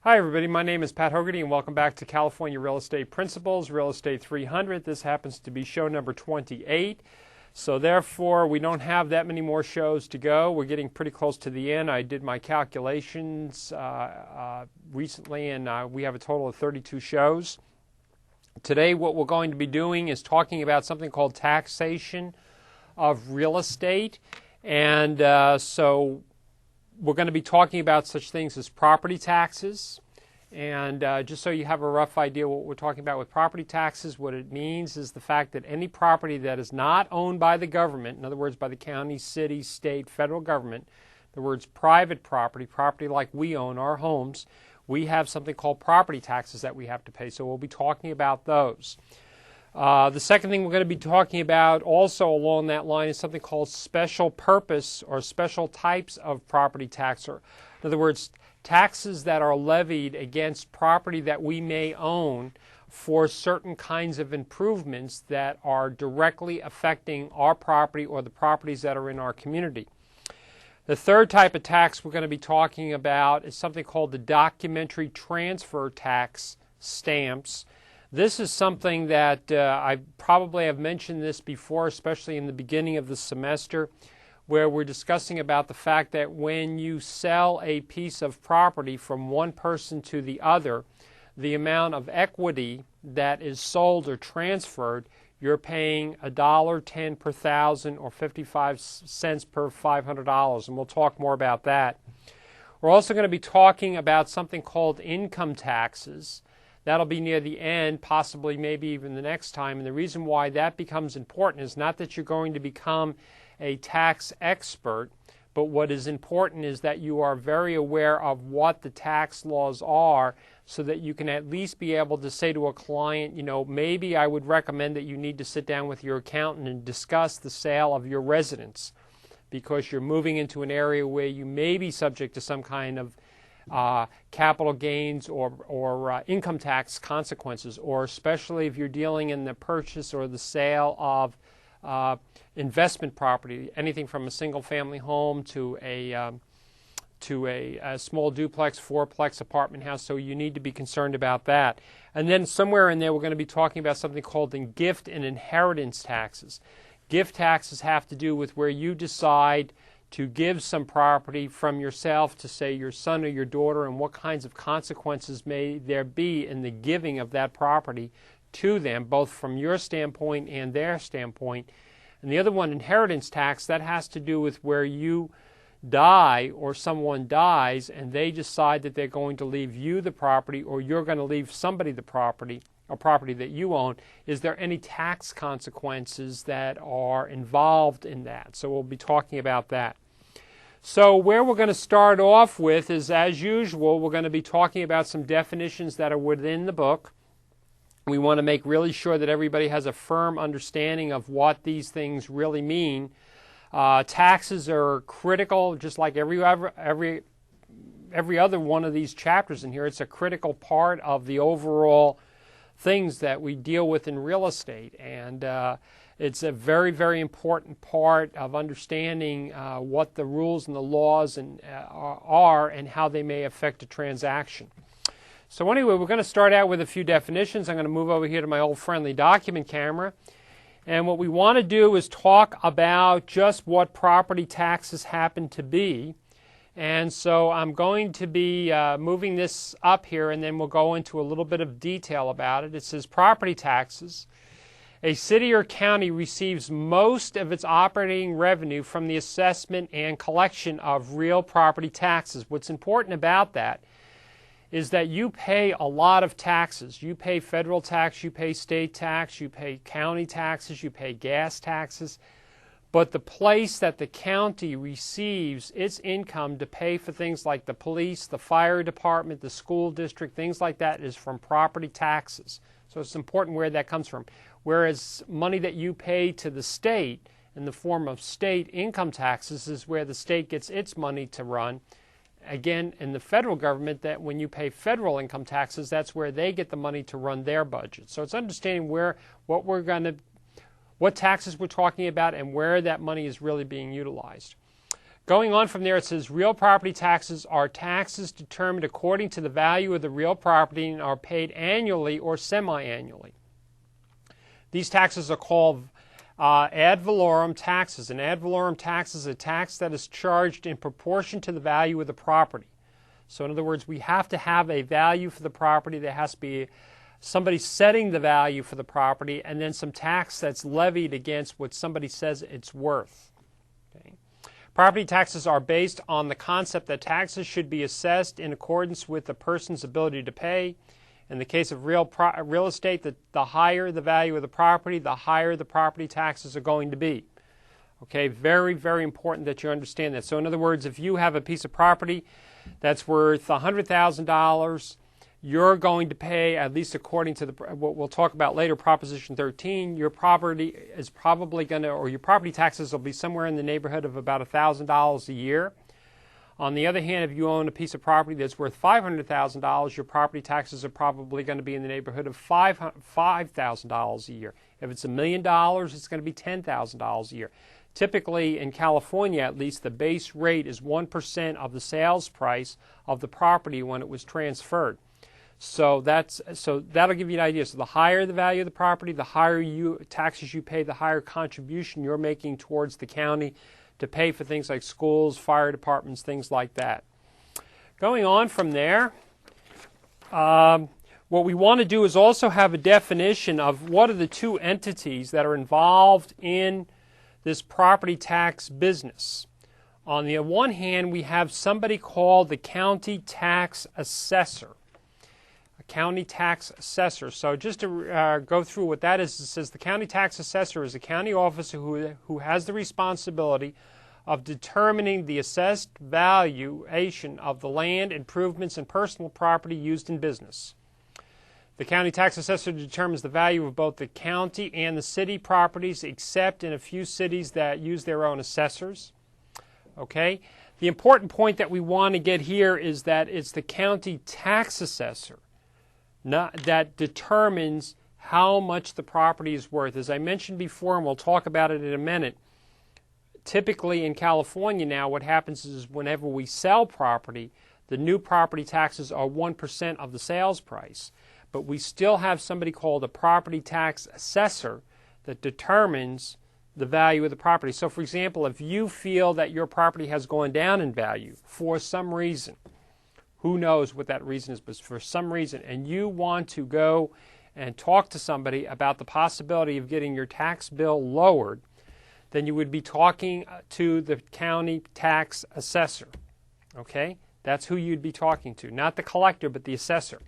Hi everybody, my name is Pat Hogarty and welcome back to California Real Estate Principles, Real Estate 300. This happens to be show number 28. So therefore, we don't have that many more shows to go. We're getting pretty close to the end. I did my calculations recently and we have a total of 32 shows. Today what we're going to be doing is talking about something called taxation of real estate. And so we're going to be talking about such things as property taxes. And just so you have a rough idea what we're talking about with property taxes, what it means is the fact that any property that is not owned by the government, in other words, by the county, city, state, federal government, in other words, private property, property like we own, our homes, we have something called property taxes that we have to pay. So we'll be talking about those. The second thing we're going to be talking about also along that line is something called special purpose or special types of property tax. Or, in other words, taxes that are levied against property that we may own for certain kinds of improvements that are directly affecting our property or the properties that are in our community. The third type of tax we're going to be talking about is something called the documentary transfer tax stamps. This is something that I probably have mentioned this before, especially in the beginning of the semester, where we're discussing about the fact that when you sell a piece of property from one person to the other, the amount of equity that is sold or transferred, you're paying $1.10 per thousand or 55 cents per $500, and we'll talk more about that. We're also going to be talking about something called income taxes. That'll be near the end, possibly maybe even the next time. And the reason why that becomes important is not that you're going to become a tax expert, but what is important is that you are very aware of what the tax laws are so that you can at least be able to say to a client, you know, maybe I would recommend that you need to sit down with your accountant and discuss the sale of your residence because you're moving into an area where you may be subject to some kind of capital gains or income tax consequences, or especially if you're dealing in the purchase or the sale of investment property, anything from a single-family home to a small duplex, fourplex apartment house. So you need to be concerned about that. And then somewhere in there, we're going to be talking about something called the gift and inheritance taxes. Gift taxes have to do with where you decide to give some property from yourself to, say, your son or your daughter, and what kinds of consequences may there be in the giving of that property to them, both from your standpoint and their standpoint. And the other one, inheritance tax, that has to do with where you die or someone dies and they decide that they're going to leave you the property or you're going to leave somebody the property, a property that you own. Is there any tax consequences that are involved in that? So we'll be talking about that. So where we're going to start off with is, as usual, we're going to be talking about some definitions that are within the book. We want to make really sure that everybody has a firm understanding of what these things really mean. Taxes are critical, just like every other one of these chapters in here. It's a critical part of the overall things that we deal with in real estate, and it's a very, very important part of understanding what the rules and the laws are and how they may affect a transaction. So anyway, we're going to start out with a few definitions. I'm going to move over here to my old friendly document camera. And what we want to do is talk about just what property taxes happen to be. And so I'm going to be moving this up here, and then we'll go into a little bit of detail about it. It says property taxes. A city or county receives most of its operating revenue from the assessment and collection of real property taxes. What's important about that is that you pay a lot of taxes. You pay federal tax, you pay state tax, you pay county taxes, you pay gas taxes. But the place that the county receives its income to pay for things like the police, the fire department, the school district, things like that, is from property taxes. So it's important where that comes from. Whereas money that you pay to the state in the form of state income taxes is where the state gets its money to run. Again, in the federal government, that when you pay federal income taxes, that's where they get the money to run their budget. So it's understanding what taxes we're talking about and where that money is really being utilized. Going on from there, it says real property taxes are taxes determined according to the value of the real property and are paid annually or semi-annually. These taxes are called ad valorem taxes. An ad valorem tax is a tax that is charged in proportion to the value of the property. So in other words, we have to have a value for the property. There has to be somebody setting the value for the property and then some tax that's levied against what somebody says it's worth. Okay. Property taxes are based on the concept that taxes should be assessed in accordance with the person's ability to pay. In the case of real estate, the higher the value of the property, the higher the property taxes are going to be. Okay, very, very important that you understand that. So in other words, if you have a piece of property that's worth $100,000, you're going to pay, at least according to what we'll talk about later, Proposition 13, your property is probably going to, or your property taxes will be somewhere in the neighborhood of about $1,000 a year. On the other hand, if you own a piece of property that's worth $500,000, your property taxes are probably going to be in the neighborhood of $5,000 a year. If it's $1 million, it's going to be $10,000 a year. Typically, in California at least, the base rate is 1% of the sales price of the property when it was transferred. So that'll give you an idea. So the higher the value of the property, the higher taxes you pay, the higher contribution you're making towards the county to pay for things like schools, fire departments, things like that. Going on from there, what we want to do is also have a definition of what are the two entities that are involved in this property tax business. On the one hand, we have somebody called the county tax assessor. A county tax assessor. So just to go through what that is, it says the county tax assessor is a county officer who has the responsibility of determining the assessed valuation of the land, improvements, and personal property used in business. The county tax assessor determines the value of both the county and the city properties, except in a few cities that use their own assessors. Okay? The important point that we want to get here is that it's the county tax assessor that determines how much the property is worth. As I mentioned before, and we'll talk about it in a minute, typically in California now what happens is whenever we sell property, the new property taxes are 1% of the sales price. But we still have somebody called a property tax assessor that determines the value of the property. So for example, if you feel that your property has gone down in value for some reason, who knows what that reason is, but for some reason, and you want to go and talk to somebody about the possibility of getting your tax bill lowered, then you would be talking to the county tax assessor. Okay? That's who you'd be talking to. Not the collector, but the assessor.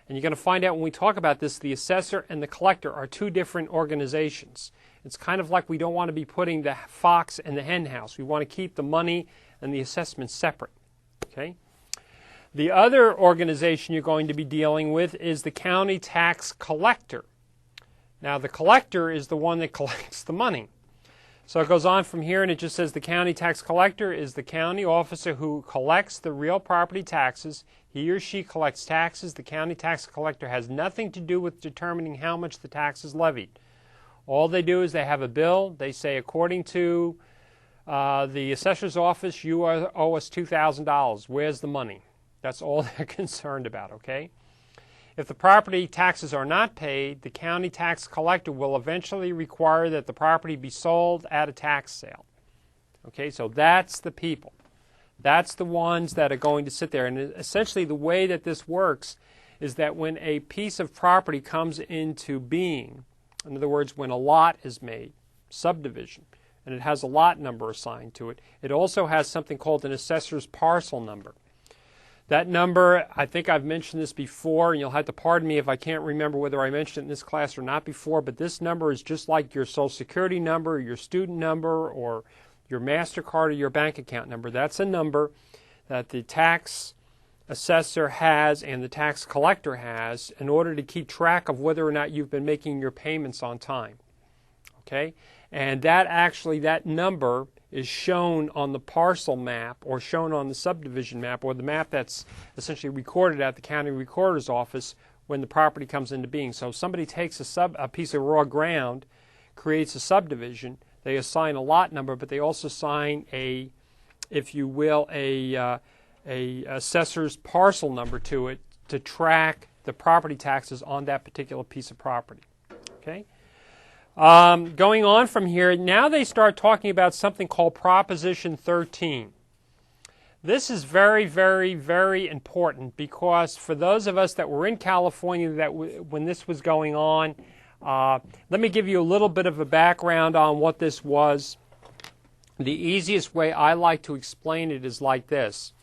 And you're going to find out when we talk about this, the assessor and the collector are two different organizations. It's kind of like we don't want to be putting the fox in the hen house. We want to keep the money and the assessment separate. Okay? The other organization you're going to be dealing with is the county tax collector. Now, the collector is the one that collects the money. So it goes on from here, and it just says the county tax collector is the county officer who collects the real property taxes. He or she collects taxes. The county tax collector has nothing to do with determining how much the tax is levied. All they do is they have a bill. They say, according to the assessor's office, you owe us $2,000. Where's the money? That's all they're concerned about, okay? If the property taxes are not paid, the county tax collector will eventually require that the property be sold at a tax sale. Okay, so that's the people. That's the ones that are going to sit there. And essentially the way that this works is that when a piece of property comes into being, in other words, when a lot is made, subdivision, and it has a lot number assigned to it, it also has something called an assessor's parcel number. That number, I think I've mentioned this before, and you'll have to pardon me if I can't remember whether I mentioned it in this class or not before, but this number is just like your Social Security number, or your student number, or your MasterCard or your bank account number. That's a number that the tax assessor has and the tax collector has in order to keep track of whether or not you've been making your payments on time. Okay? And that number is shown on the parcel map or shown on the subdivision map or the map that's essentially recorded at the county recorder's office when the property comes into being. So if somebody takes a piece of raw ground, creates a subdivision, they assign a lot number, but they also assign a if you will, a assessor's parcel number to it to track the property taxes on that particular piece of property. Okay. Going on from here, now they start talking about something called Proposition 13. This is very, very, very important because for those of us that were in California when this was going on, let me give you a little bit of a background on what this was. The easiest way I like to explain it is like this.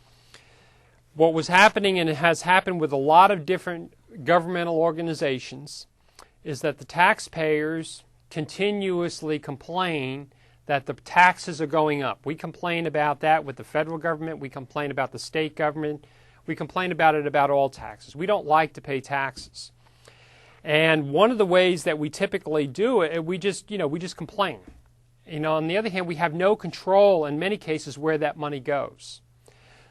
What was happening, and it has happened with a lot of different governmental organizations, is that the taxpayers continuously complain that the taxes are going up. We complain about that with the federal government. We complain about the state government. We complain about it about all taxes. We don't like to pay taxes. And one of the ways that we typically do it, we just complain. On the other hand, we have no control in many cases where that money goes.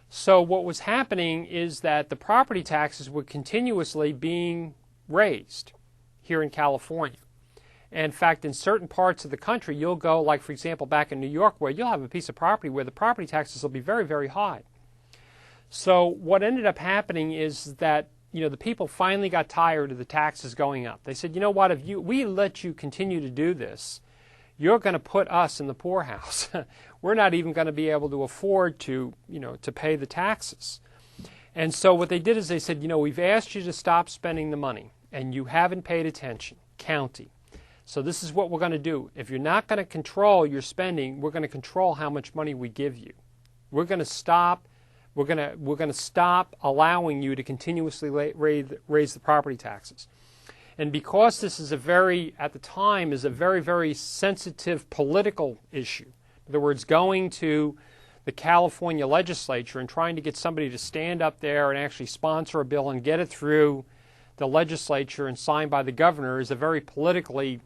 So what was happening is that the property taxes were continuously being raised here in California. In fact, in certain parts of the country, you'll go, like for example, back in New York, where you'll have a piece of property where the property taxes will be very, very high. So what ended up happening is that the people finally got tired of the taxes going up. They said, you know what, if we let you continue to do this, you're going to put us in the poorhouse. We're not even going to be able to afford to pay the taxes. And so what they did is they said, we've asked you to stop spending the money, and you haven't paid attention, county. So this is what we're going to do. If you're not going to control your spending, we're going to control how much money we give you. We're going to stop. We're going to stop allowing you to continuously raise the property taxes. And because this is at the time, is a very, very sensitive political issue. In other words, going to the California legislature and trying to get somebody to stand up there and actually sponsor a bill and get it through the legislature and signed by the governor is a very politically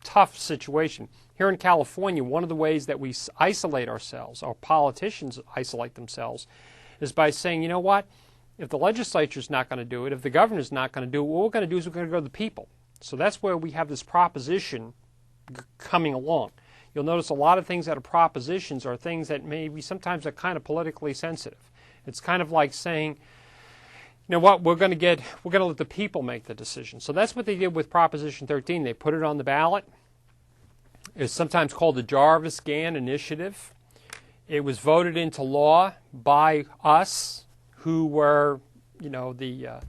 tough situation. Here in California, one of the ways that we isolate ourselves, or politicians isolate themselves, is by saying, you know what, if the legislature's not going to do it, if the governor's not going to do it, what we're going to do is we're going to go to the people. So that's where we have this proposition coming along. You'll notice a lot of things that are propositions are things that maybe sometimes are kind of politically sensitive. It's kind of like saying, you know what, we're going to let the people make the decision. So that's what they did with Proposition 13. They put it on the ballot. It's sometimes called the Jarvis-Gann Initiative. It was voted into law by us, who were, the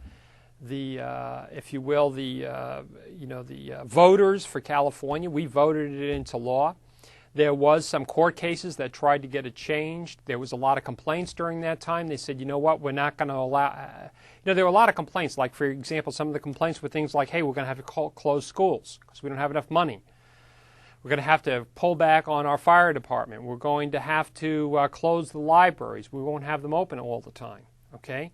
voters for California. We voted it into law. There was some court cases that tried to get it changed. There was a lot of complaints during that time. They said, you know what, we're not going to allow... there were a lot of complaints. Like, for example, some of the complaints were things like, hey, we're going to have to close schools because we don't have enough money. We're going to have to pull back on our fire department. We're going to have to close the libraries. We won't have them open all the time. Okay?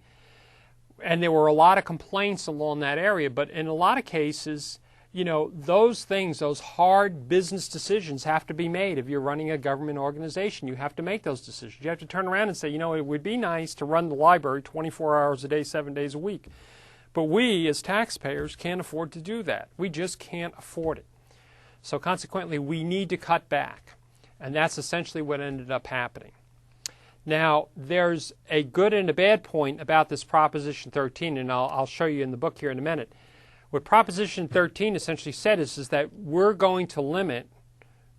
And there were a lot of complaints along that area. But in a lot of cases... those things, those hard business decisions have to be made. If you're running a government organization, you have to make those decisions. You have to turn around and say, it would be nice to run the library 24 hours a day, 7 days a week. But we, as taxpayers, can't afford to do that. We just can't afford it. So consequently, we need to cut back. And that's essentially what ended up happening. Now, there's a good and a bad point about this Proposition 13, and I'll show you in the book here in a minute. What Proposition 13 essentially said is that we're going to limit,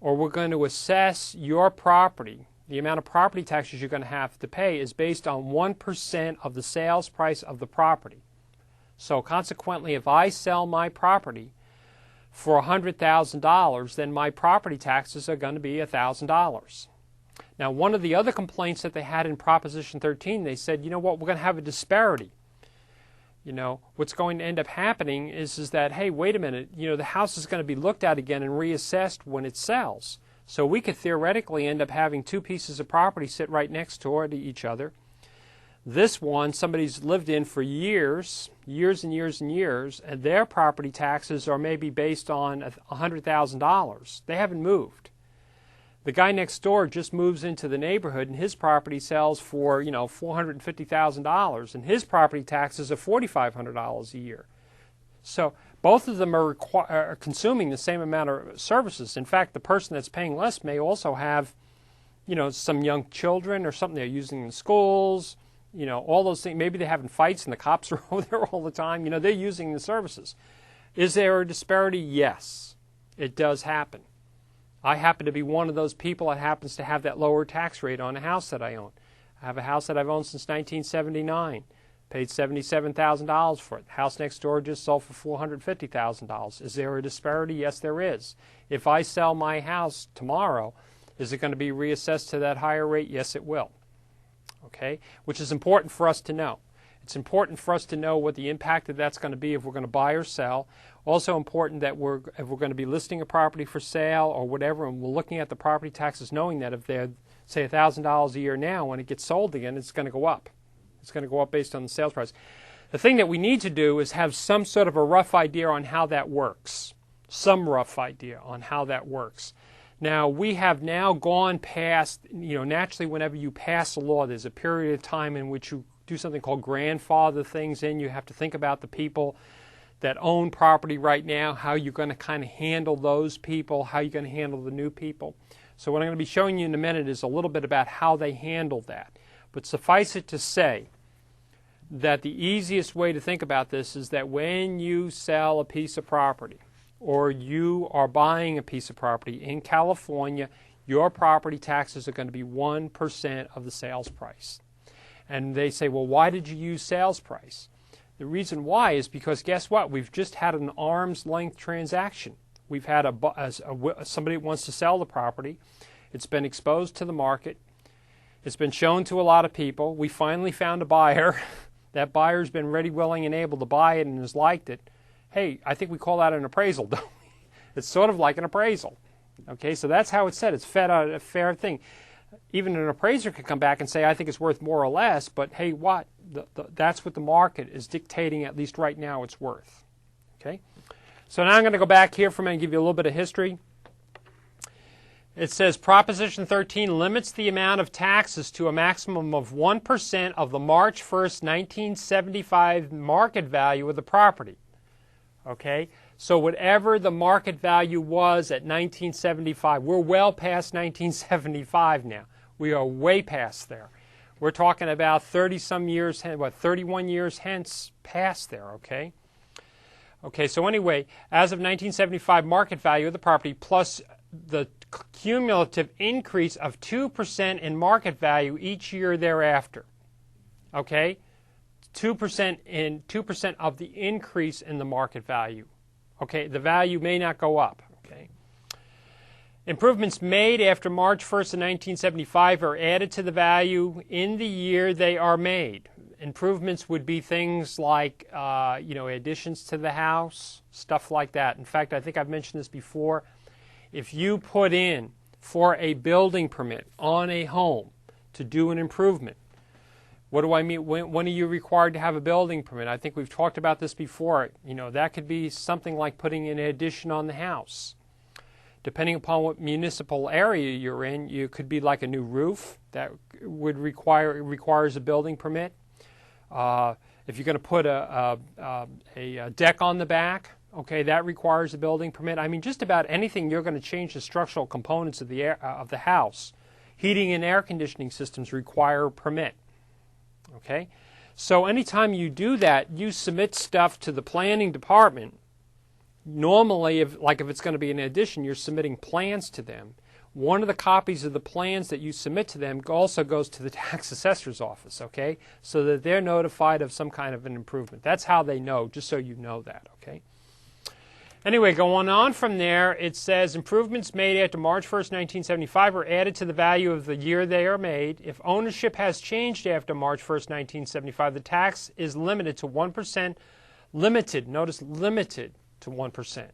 or we're going to assess your property. The amount of property taxes you're going to have to pay is based on 1% of the sales price of the property. So consequently, if I sell my property for $100,000, then my property taxes are going to be $1,000. Now, one of the other complaints that they had in Proposition 13, they said, you know what, we're going to have a disparity. What's going to end up happening is that, hey, wait a minute, the house is going to be looked at again and reassessed when it sells. So we could theoretically end up having two pieces of property sit right next to each other. This one, somebody's lived in for years and years and years, and their property taxes are maybe based on $100,000. They haven't moved. The guy next door just moves into the neighborhood, and his property sells for, $450,000, and his property taxes are $4,500 a year. So both of them are consuming the same amount of services. In fact, the person that's paying less may also have, some young children or something they're using in schools, all those things. Maybe they're having fights and the cops are over there all the time. They're using the services. Is there a disparity? Yes, it does happen. I happen to be one of those people that happens to have that lower tax rate on a house that I own. I have a house that I've owned since 1979. Paid $77,000 for it. The house next door just sold for $450,000. Is there a disparity? Yes, there is. If I sell my house tomorrow, is it going to be reassessed to that higher rate? Yes, it will. Okay, which is important for us to know. It's important for us to know what the impact of that's going to be if we're going to buy or sell. Also important that if we're going to be listing a property for sale or whatever, and we're looking at the property taxes, knowing that if they're, say, $1,000 a year now, when it gets sold again, it's going to go up. It's going to go up based on the sales price. The thing that we need to do is have some sort of a rough idea on how that works. Some rough idea on how that works. Now, we have now gone past, naturally whenever you pass a law, there's a period of time in which you do something called grandfather things in. You have to think about the people that own property right now, how you're going to kind of handle those people, how you're going to handle the new people. So what I'm going to be showing you in a minute is a little bit about how they handle that. But suffice it to say that the easiest way to think about this is that when you sell a piece of property or you are buying a piece of property in California, your property taxes are going to be 1% of the sales price. And they say, well, why did you use sales price? The reason why is because guess what? We've just had an arm's length transaction. We've had somebody wants to sell the property. It's been exposed to the market. It's been shown to a lot of people. We finally found a buyer. That buyer's been ready, willing, and able to buy it and has liked it. Hey, I think we call that an appraisal, don't we? It's sort of like an appraisal. Okay, so that's how it's said. It's a fair thing. Even an appraiser could come back and say, I think it's worth more or less, but hey, what? That's what the market is dictating, at least right now, it's worth. Okay? So now I'm going to go back here for a minute and give you a little bit of history. It says Proposition 13 limits the amount of taxes to a maximum of 1% of the March 1st, 1975 market value of the property. Okay? So whatever the market value was at 1975, we're well past 1975 now. We are way past there. We're talking about 30-some years, 31 years hence past there, okay? Okay, so anyway, as of 1975 market value of the property plus the cumulative increase of 2% in market value each year thereafter. Okay? 2% of the increase in the market value. Okay, the value may not go up. Okay. Improvements made after March 1st of 1975 are added to the value in the year they are made. Improvements would be things like, additions to the house, stuff like that. In fact, I think I've mentioned this before. If you put in for a building permit on a home to do an improvement, what do I mean? When are you required to have a building permit? I think we've talked about this before. That could be something like putting an addition on the house. Depending upon what municipal area you're in, you could be like a new roof that would requires a building permit. If you're going to put a deck on the back, okay, that requires a building permit. I mean, just about anything you're going to change the structural components of the house. Heating and air conditioning systems require a permit. Okay, so anytime you do that, you submit stuff to the planning department. Normally, if it's going to be an addition, you're submitting plans to them. One of the copies of the plans that you submit to them also goes to the tax assessor's office, okay, so that they're notified of some kind of an improvement. That's how they know, just so you know that, okay. Anyway, going on from there, it says improvements made after March 1st, 1975 are added to the value of the year they are made. If ownership has changed after March 1st, 1975, the tax is limited to 1%, notice limited to 1%,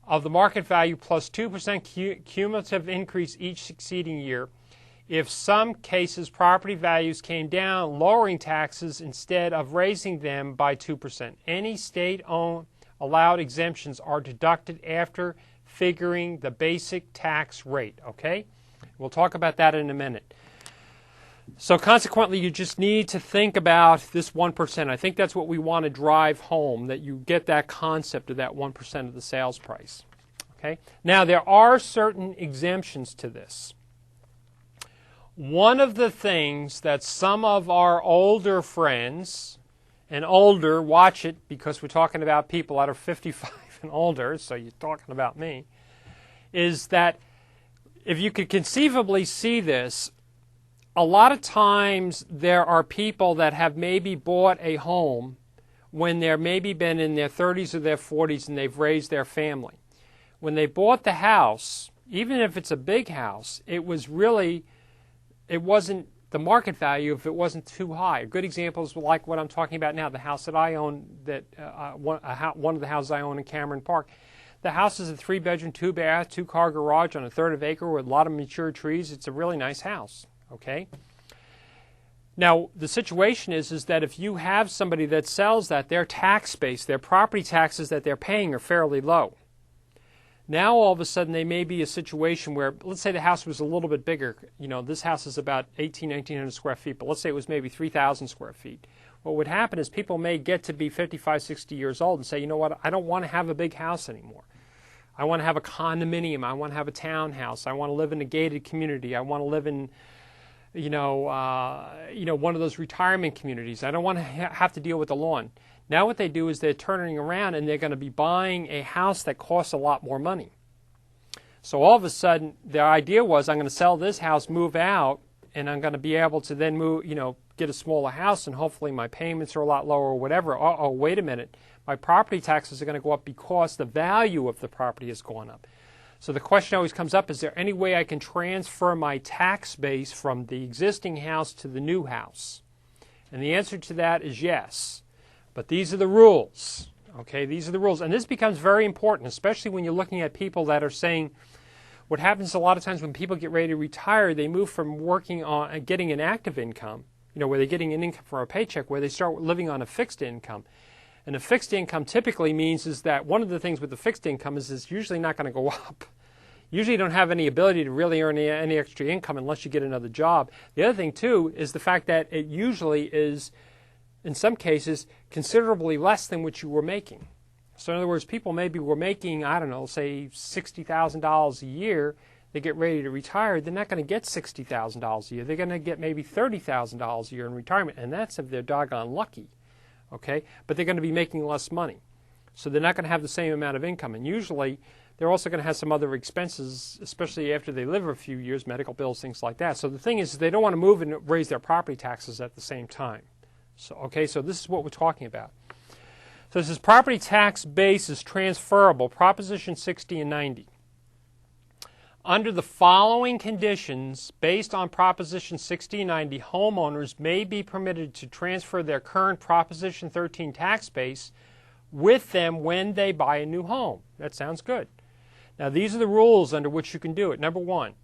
of the market value plus 2% cumulative increase each succeeding year. If some cases property values came down, lowering taxes instead of raising them by 2%. Any state-owned allowed exemptions are deducted after figuring the basic tax rate, okay? We'll talk about that in a minute. So consequently, you just need to think about this 1%. I think that's what we want to drive home, that you get that concept of that 1% of the sales price, okay? Now, there are certain exemptions to this. One of the things that some of our older friends, and older, watch it because we're talking about people that are 55 and older, so you're talking about me, is that if you could conceivably see this, a lot of times there are people that have maybe bought a home when they're maybe been in their 30s or their 40s and they've raised their family. When they bought the house, even if it's a big house, it wasn't the market value if it wasn't too high. A good example is like what I'm talking about now, the house that I own, one of the houses I own in Cameron Park. The house is a 3-bedroom, 2-bath, 2-car garage on a third of an acre with a lot of mature trees. It's a really nice house. Okay. Now the situation is that if you have somebody that sells that, their tax base, their property taxes that they're paying are fairly low. Now all of a sudden they may be a situation where, let's say the house was a little bit bigger. You know, this house is about 1,900 square feet, but let's say it was maybe 3,000 square feet. What would happen is people may get to be 55, 60 years old and say, you know what, I don't want to have a big house anymore. I want to have a condominium. I want to have a townhouse. I want to live in a gated community. I want to live in one of those retirement communities. I don't want to have to deal with the lawn. Now what they do is they're turning around and they're going to be buying a house that costs a lot more money. So all of a sudden, their idea was, I'm going to sell this house, move out, and I'm going to be able to then move, get a smaller house, and hopefully my payments are a lot lower or whatever. Oh, wait a minute. My property taxes are going to go up because the value of the property has gone up. So the question always comes up, is there any way I can transfer my tax base from the existing house to the new house? And the answer to that is yes. But these are the rules. Okay, these are the rules. And this becomes very important, especially when you're looking at people that are saying, what happens a lot of times when people get ready to retire, they move from working on getting an active income, where they're getting an income from a paycheck, where they start living on a fixed income. And a fixed income typically means is that one of the things with the fixed income is it's usually not going to go up. Usually you don't have any ability to really earn any extra income unless you get another job. The other thing, too, is the fact that it usually is, in some cases, considerably less than what you were making. So in other words, people maybe were making, I don't know, say $60,000 a year. They get ready to retire. They're not going to get $60,000 a year. They're going to get maybe $30,000 a year in retirement, and that's if they're doggone lucky. Okay? But they're going to be making less money. So they're not going to have the same amount of income. And usually they're also going to have some other expenses, especially after they live a few years, medical bills, things like that. So the thing is they don't want to move and raise their property taxes at the same time. So so this is what we're talking about. So this is property tax base is transferable, Proposition 60 and 90. Under the following conditions, based on Proposition 60 and 90, homeowners may be permitted to transfer their current Proposition 13 tax base with them when they buy a new home. That sounds good. Now, these are the rules under which you can do it. Number one,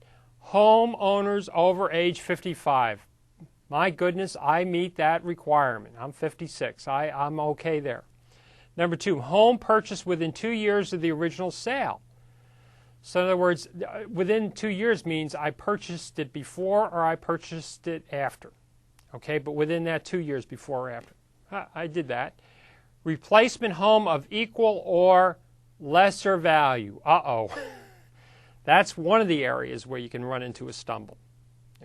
homeowners over age 55. My goodness, I meet that requirement. I'm 56. I'm okay there. Number two, home purchase within 2 years of the original sale. So in other words, within 2 years means I purchased it before or I purchased it after. Okay, but within that 2 years before or after. I did that. Replacement home of equal or lesser value. Uh-oh. That's one of the areas where you can run into a stumble.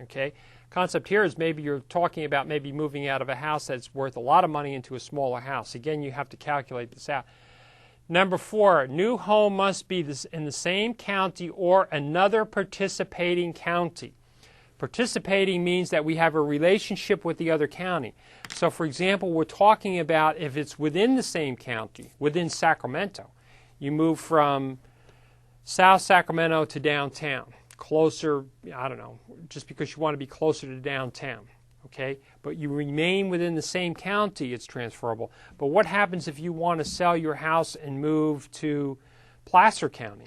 Okay? Concept here is maybe you're talking about maybe moving out of a house that's worth a lot of money into a smaller house. Again, you have to calculate this out. Number four, new home must be in the same county or another participating county. Participating means that we have a relationship with the other county. So, for example, we're talking about if it's within the same county, within Sacramento. You move from South Sacramento to downtown, closer, I don't know, just because you want to be closer to downtown. Okay, but you remain within the same county, it's transferable. But what happens if you want to sell your house and move to Placer County,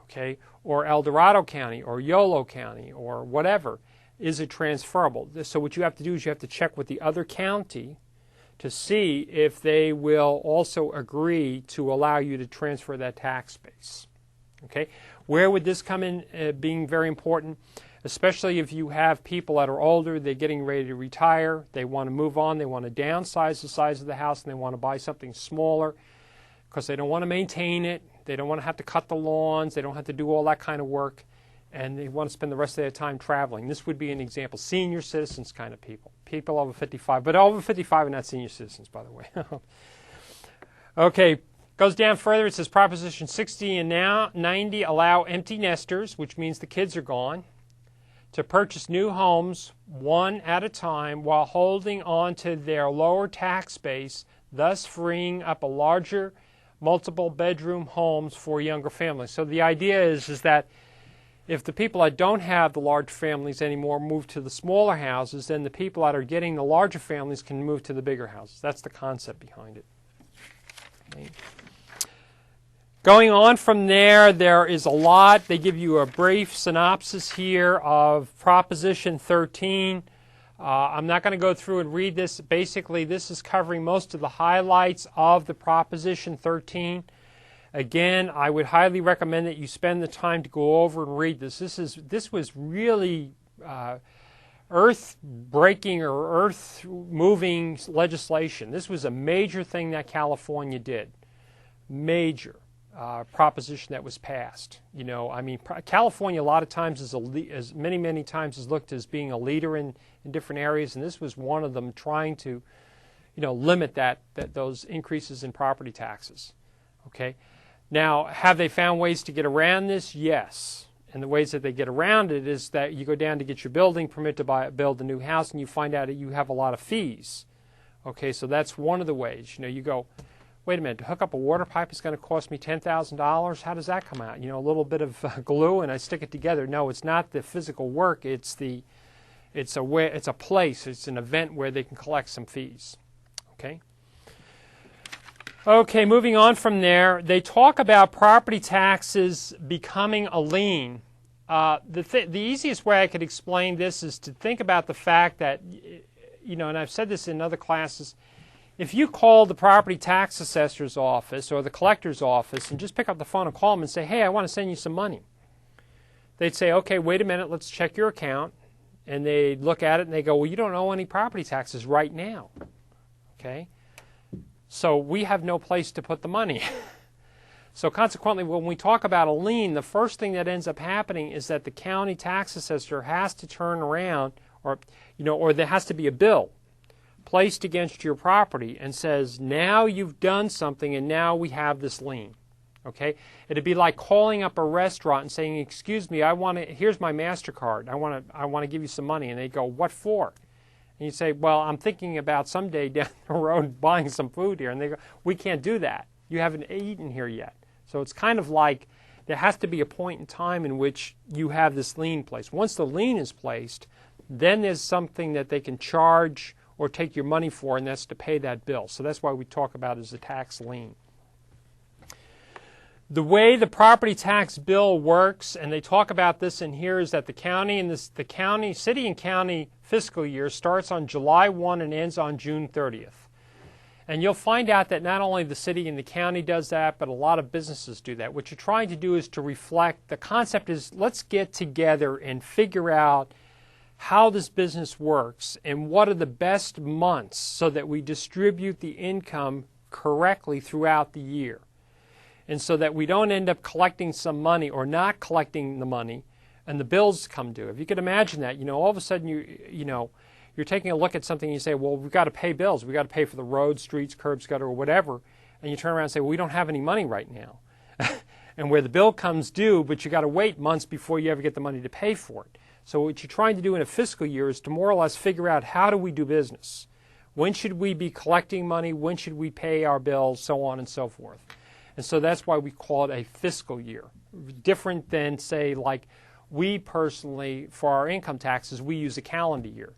okay, or El Dorado County, or Yolo County, or whatever? Is it transferable? So what you have to do is you have to check with the other county to see if they will also agree to allow you to transfer that tax base. Okay, where would this come in being very important? Especially if you have people that are older, they're getting ready to retire, they want to move on, they want to downsize the size of the house, and they want to buy something smaller because they don't want to maintain it, they don't want to have to cut the lawns, they don't have to do all that kind of work. and they want to spend the rest of their time traveling. This would be an example. Senior citizens kind of people. People over 55. But over 55 are not senior citizens, by the way. Okay, goes down further. It says Proposition 60 and now 90 allow empty nesters, which means the kids are gone, to purchase new homes one at a time while holding on to their lower tax base, thus freeing up a larger multiple bedroom homes for younger families. So the idea is that if the people that don't have the large families anymore move to the smaller houses, then the people that are getting the larger families can move to the bigger houses. That's the concept behind it. Okay. Going on from there, there is a lot. They give you a brief synopsis here of Proposition 13. I'm not going to go through and read this. Basically, this is covering most of the highlights of the Proposition 13. Again, I would highly recommend that you spend the time to go over and read this. This was really earth-breaking or earth-moving legislation. This was a major thing that California did. Major proposition that was passed. You know, I mean, California a lot of times is many times is looked as being a leader in different areas, and this was one of them, trying to, you know, limit those increases in property taxes. Okay. Now, have they found ways to get around this? Yes. And the ways that they get around it is that you go down to get your building permit to build a new house, and you find out that you have a lot of fees. Okay, so that's one of the ways. You know, you go, wait a minute, to hook up a water pipe is going to cost me $10,000. How does that come out? You know, a little bit of glue and I stick it together. No, it's not the physical work. It's a place. It's an event where they can collect some fees. Okay. Okay, moving on from there, they talk about property taxes becoming a lien. The easiest way I could explain this is to think about the fact that, you know, and I've said this in other classes, if you call the property tax assessor's office or the collector's office and just pick up the phone and call them and say, hey, I want to send you some money, they'd say, okay, wait a minute, let's check your account. And they'd look at it and they go, well, you don't owe any property taxes right now. Okay? So we have no place to put the money. So consequently, when we talk about a lien, the first thing that ends up happening is that the county tax assessor has to turn around, or there has to be a bill placed against your property and says, now you've done something and now we have this lien. Okay? It'd be like calling up a restaurant and saying, excuse me, here's my MasterCard. I want to give you some money. And they go, what for? And you say, well, I'm thinking about someday down the road buying some food here. And they go, we can't do that. You haven't eaten here yet. So it's kind of like there has to be a point in time in which you have this lien placed. Once the lien is placed, then there's something that they can charge or take your money for, and that's to pay that bill. So that's why we talk about it as a tax lien. The way the property tax bill works, and they talk about this in here, is that the city and county fiscal year starts on July 1 and ends on June 30th. And you'll find out that not only the city and the county does that, but a lot of businesses do that. What you're trying to do is to reflect, the concept is let's get together and figure out how this business works and what are the best months so that we distribute the income correctly throughout the year. And so that we don't end up collecting some money or not collecting the money and the bills come due. If you could imagine that, all of a sudden you're taking a look at something and you say, well, we've got to pay bills. We've got to pay for the road, streets, curbs, gutter, or whatever. And you turn around and say, well, we don't have any money right now. And where the bill comes due, but you got to wait months before you ever get the money to pay for it. So what you're trying to do in a fiscal year is to more or less figure out how do we do business? When should we be collecting money? When should we pay our bills? So on and so forth. And so that's why we call it a fiscal year. Different than, say, like we personally, for our income taxes, we use a calendar year.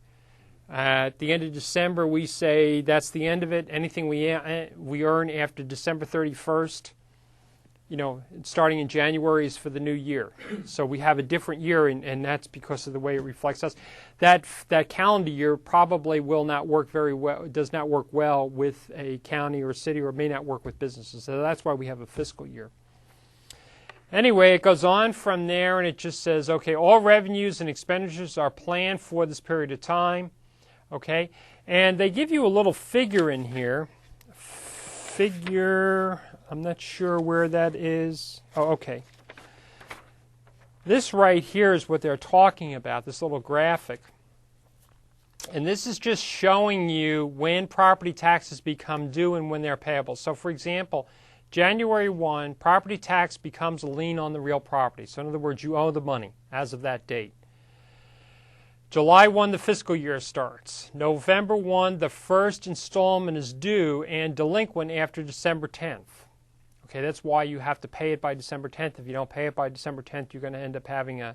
At the end of December, we say that's the end of it. Anything we earn after December 31st, starting in January is for the new year. So we have a different year, and that's because of the way it reflects us. That calendar year probably will not work very well, does not work well with a county or city, or may not work with businesses. So that's why we have a fiscal year. Anyway, it goes on from there, and it just says, okay, all revenues and expenditures are planned for this period of time. Okay, and they give you a little figure in here. I'm not sure where that is. Oh, okay. This right here is what they're talking about, this little graphic. And this is just showing you when property taxes become due and when they're payable. So for example, January 1, property tax becomes a lien on the real property. So in other words, you owe the money as of that date. July 1, the fiscal year starts. November 1, the first installment is due and delinquent after December 10th. Okay, that's why you have to pay it by December 10th. If you don't pay it by December 10th, you're going to end up having you're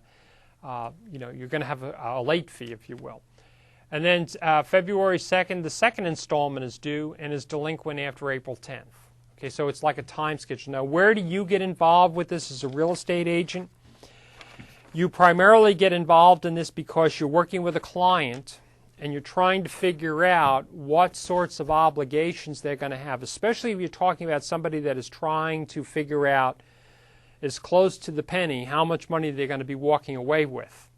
going to have a late fee, if you will. And then February 2nd, the second installment is due and is delinquent after April 10th. Okay, so it's like a time schedule. Now, where do you get involved with this as a real estate agent? You primarily get involved in this because you're working with a client and you're trying to figure out what sorts of obligations they're going to have, especially if you're talking about somebody that is trying to figure out as close to the penny how much money they're going to be walking away with.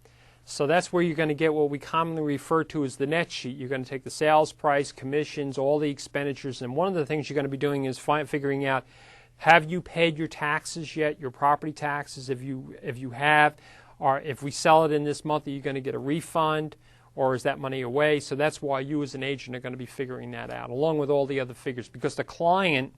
So that's where you're going to get what we commonly refer to as the net sheet. You're going to take the sales price, commissions, all the expenditures, and one of the things you're going to be doing is figuring out, have you paid your taxes yet, your property taxes? If you have, or if we sell it in this month, are you going to get a refund, or is that money away? So that's why you as an agent are going to be figuring that out, along with all the other figures, because the client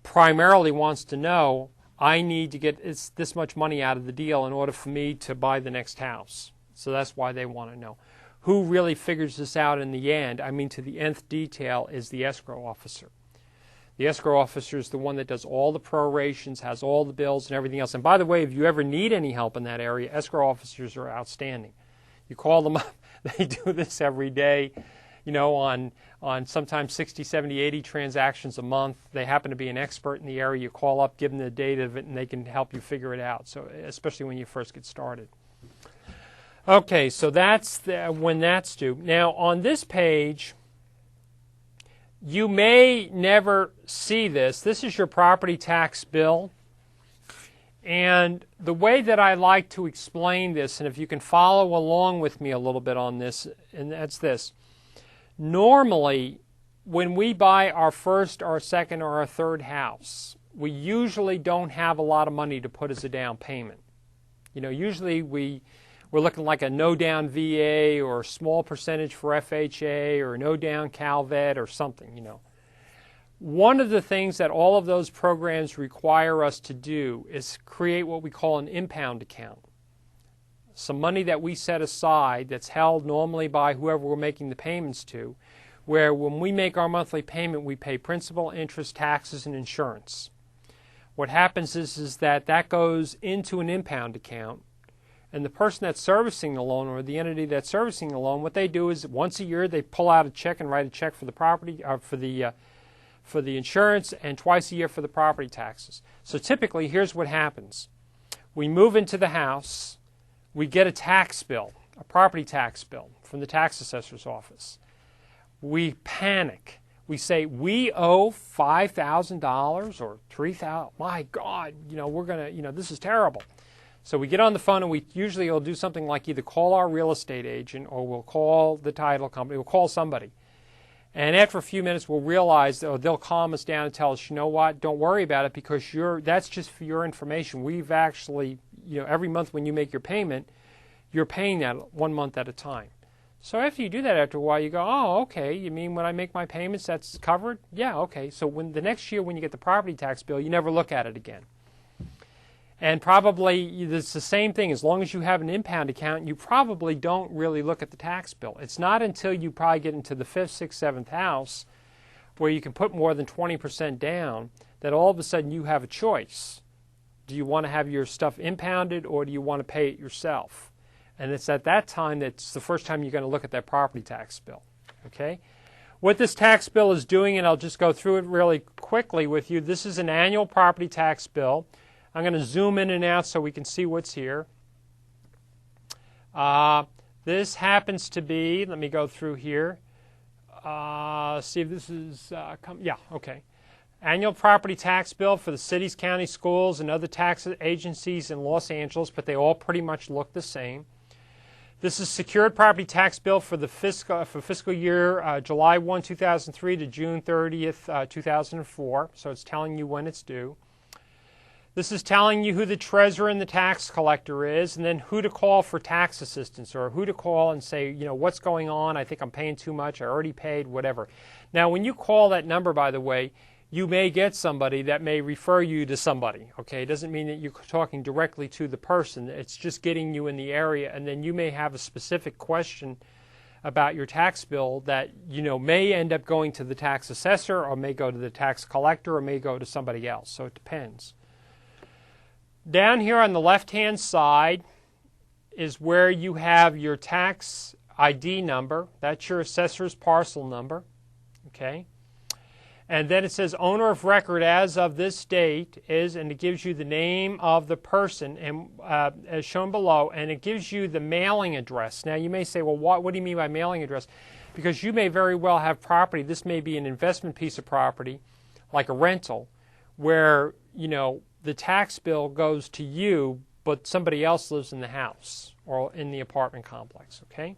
primarily wants to know, I need to get this much money out of the deal in order for me to buy the next house. So that's why they want to know. Who really figures this out in the end, I mean to the nth detail, is the escrow officer. The escrow officer is the one that does all the prorations, has all the bills and everything else. And by the way, if you ever need any help in that area, escrow officers are outstanding. You call them up, they do this every day, on sometimes 60, 70, 80 transactions a month. They happen to be an expert in the area. You call up, give them the date of it, and they can help you figure it out, so especially when you first get started. Okay, so that's when that's due. Now, on this page, you may never see this. This is your property tax bill. And the way that I like to explain this, and if you can follow along with me a little bit on this, and that's this. Normally, when we buy our first, our second, or our third house, we usually don't have a lot of money to put as a down payment. Usually we're looking like a no-down VA or a small percentage for FHA or no-down CalVet or something, One of the things that all of those programs require us to do is create what we call an impound account. Some money that we set aside that's held normally by whoever we're making the payments to, where when we make our monthly payment, we pay principal, interest, taxes, and insurance. What happens is that goes into an impound account, and the person that's servicing the loan or the entity that's servicing the loan, what they do is once a year they pull out a check and write a check for the property, for the insurance, and twice a year for the property taxes. So typically, here's what happens. We move into the house, we get a tax bill, a property tax bill from the tax assessor's office. We panic. We say, we owe $5,000 or $3,000. My God, we're going to, this is terrible. So we get on the phone and we usually will do something like either call our real estate agent or we'll call the title company, we'll call somebody. And after a few minutes, we'll realize, they'll calm us down and tell us, you know what, don't worry about it because that's just for your information. We've actually, every month when you make your payment, you're paying that 1 month at a time. So after you do that after a while, you go, oh, okay, you mean when I make my payments, that's covered? Yeah, okay. So the next year when you get the property tax bill, you never look at it again. And probably it's the same thing. As long as you have an impound account, you probably don't really look at the tax bill. It's not until you probably get into the 5th, 6th, 7th house where you can put more than 20% down that all of a sudden you have a choice. Do you want to have your stuff impounded or do you want to pay it yourself? And it's at that time that's the first time you're going to look at that property tax bill. Okay? What this tax bill is doing, and I'll just go through it really quickly with you, this is an annual property tax bill. I'm going to zoom in and out so we can see what's here. This happens to be, let me go through here, see if this is, yeah, okay. Annual property tax bill for the cities, counties, schools, and other tax agencies in Los Angeles, but they all pretty much look the same. This is secured property tax bill for the fiscal year July 1, 2003 to June 30th, 2004, so it's telling you when it's due. This is telling you who the treasurer and the tax collector is, and then who to call for tax assistance, or who to call and say, you know, what's going on? I think I'm paying too much. I already paid, whatever. Now, when you call that number, by the way, you may get somebody that may refer you to somebody. Okay, it doesn't mean that you're talking directly to the person. It's just getting you in the area, and then you may have a specific question about your tax bill that, you know, may end up going to the tax assessor, or may go to the tax collector, or may go to somebody else. So it depends. Down here on the left-hand side is where you have your tax ID number. That's your assessor's parcel number. Okay. And then it says owner of record as of this date is, and it gives you the name of the person, and as shown below, and it gives you the mailing address. Now you may say, well, what do you mean by mailing address? Because you may very well have property. This may be an investment piece of property, like a rental, where, you know, the tax bill goes to you, but somebody else lives in the house or in the apartment complex. Okay.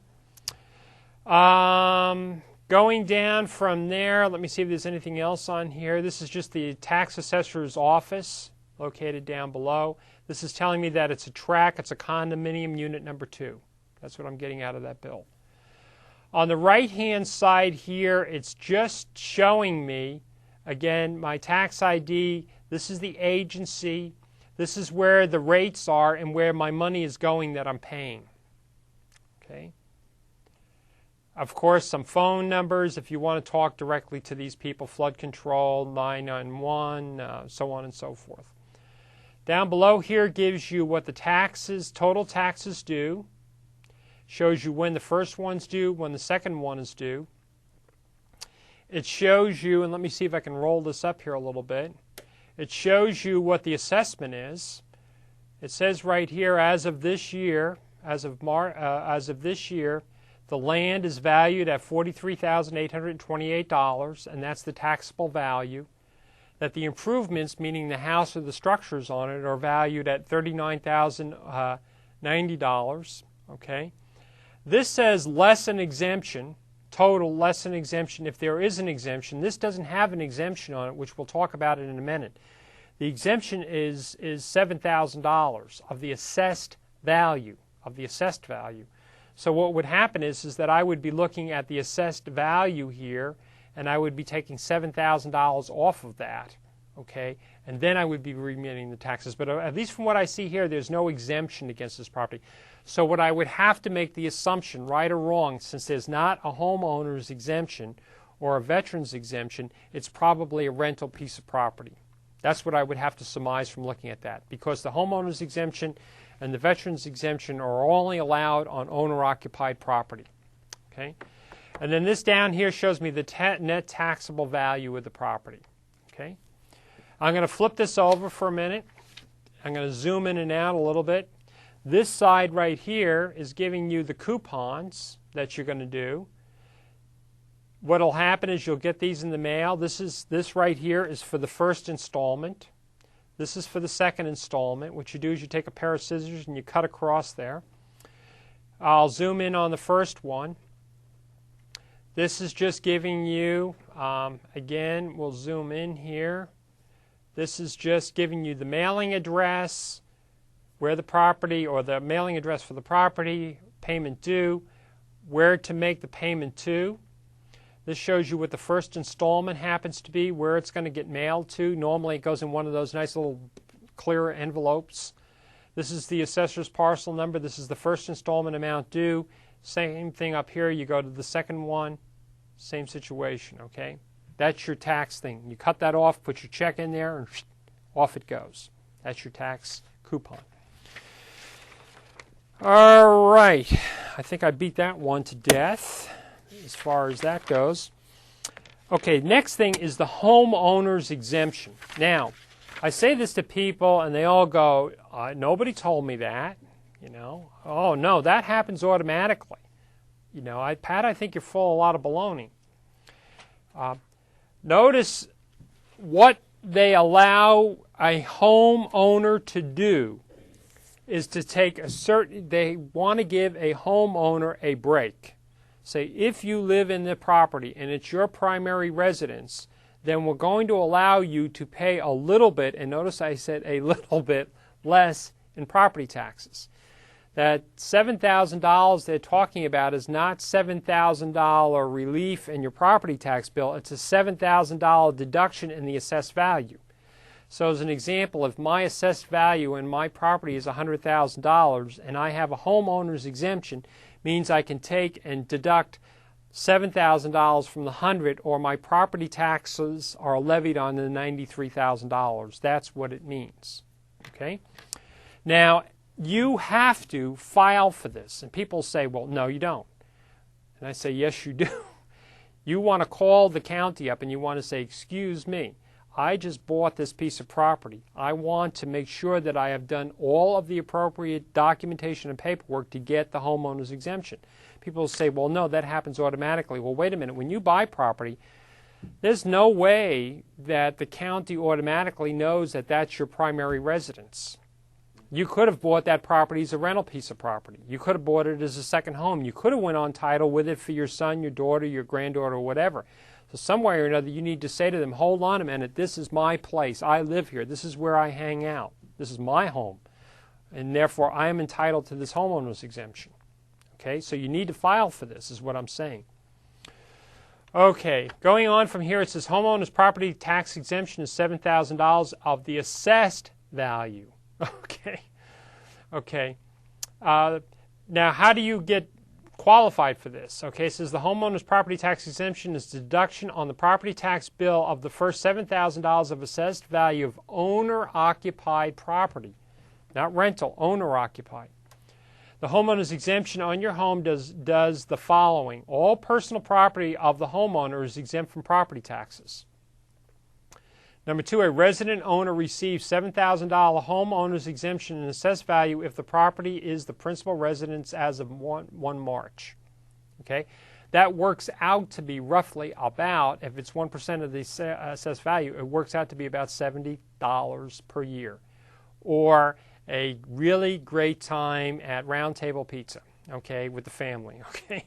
Going down from there, let me see if there's anything else on here. This is just the tax assessor's office located down below. This is telling me that it's a tract, it's a condominium unit number 2. That's what I'm getting out of that bill. On the right-hand side here, it's just showing me, again, my tax ID. This is the agency. This is where the rates are and where my money is going that I'm paying. Okay. Of course, some phone numbers if you want to talk directly to these people, flood control, 991, so on and so forth. Down below here gives you what the taxes, total taxes due, shows you when the first one's due, when the second one is due. It shows you, and let me see if I can roll this up here a little bit, it shows you what the assessment is. It says right here, as of this year, the land is valued at $43,828, and that's the taxable value. That the improvements, meaning the house or the structures on it, are valued at $39,090. Okay. This says less an exemption, total less an exemption if there is an exemption. This doesn't have an exemption on it, which we'll talk about it in a minute. The exemption is $7,000 of the assessed value, So what would happen is that I would be looking at the assessed value here, and I would be taking $7,000 off of that, okay? And then I would be remitting the taxes. But at least from what I see here, there's no exemption against this property. So what I would have to make the assumption, right or wrong, since there's not a homeowner's exemption or a veteran's exemption, it's probably a rental piece of property. That's what I would have to surmise from looking at that, because the homeowner's exemption and the veteran's exemption are only allowed on owner-occupied property. Okay? And then this down here shows me the net taxable value of the property. Okay? I'm going to flip this over for a minute. I'm going to zoom in and out a little bit. This side right here is giving you the coupons that you're going to do. What will happen is you'll get these in the mail. This right here is for the first installment. This is for the second installment. What you do is you take a pair of scissors and you cut across there. I'll zoom in on the first one. This is just giving you, again, we'll zoom in here. This is just giving you the mailing address, where the property, or the mailing address for the property, payment due, where to make the payment to. This shows you what the first installment happens to be, where it's going to get mailed to. Normally it goes in one of those nice little clear envelopes. This is the assessor's parcel number. This is the first installment amount due. Same thing up here. You go to the second one. Same situation, okay? That's your tax thing. You cut that off, put your check in there, and off it goes. That's your tax coupon. All right. I think I beat that one to death as far as that goes. Okay, next thing is the homeowner's exemption. Now, I say this to people and they all go, nobody told me that, you know. Oh, no, that happens automatically. You know, Pat, I think you're full of a lot of baloney. Notice what they allow a homeowner to do is to take they want to give a homeowner a break. Say, if you live in the property and it's your primary residence, then we're going to allow you to pay a little bit, and notice I said a little bit less in property taxes. That $7,000 they're talking about is not $7,000 relief in your property tax bill. It's a $7,000 deduction in the assessed value. So as an example, if my assessed value in my property is $100,000 and I have a homeowner's exemption, means I can take and deduct $7,000 from the 100, or my property taxes are levied on the $93,000. That's what it means. Okay? Now, you have to file for this. And people say, well, no, you don't. And I say, yes, you do. You want to call the county up and you want to say, excuse me, I just bought this piece of property. I want to make sure that I have done all of the appropriate documentation and paperwork to get the homeowner's exemption. People say, well, no, that happens automatically. Well, wait a minute. When you buy property, there's no way that the county automatically knows that that's your primary residence. You could have bought that property as a rental piece of property. You could have bought it as a second home. You could have went on title with it for your son, your daughter, your granddaughter, or whatever. So some way or another, you need to say to them, hold on a minute, this is my place. I live here. This is where I hang out. This is my home. And therefore, I am entitled to this homeowner's exemption. Okay, so you need to file for this, is what I'm saying. Okay, going on from here, it says homeowner's property tax exemption is $7,000 of the assessed value. Okay. Now, how do you get qualified for this? Okay, it says the homeowner's property tax exemption is deduction on the property tax bill of the first $7,000 of assessed value of owner-occupied property, not rental, owner-occupied. The homeowner's exemption on your home does the following. All personal property of the homeowner is exempt from property taxes. Number 2, a resident owner receives $7,000 homeowner's exemption in assessed value if the property is the principal residence as of 1 March. Okay? That works out to be roughly about, if it's 1% of the assessed value, it works out to be about $70 per year. Or a really great time at Round Table Pizza, okay, with the family, okay?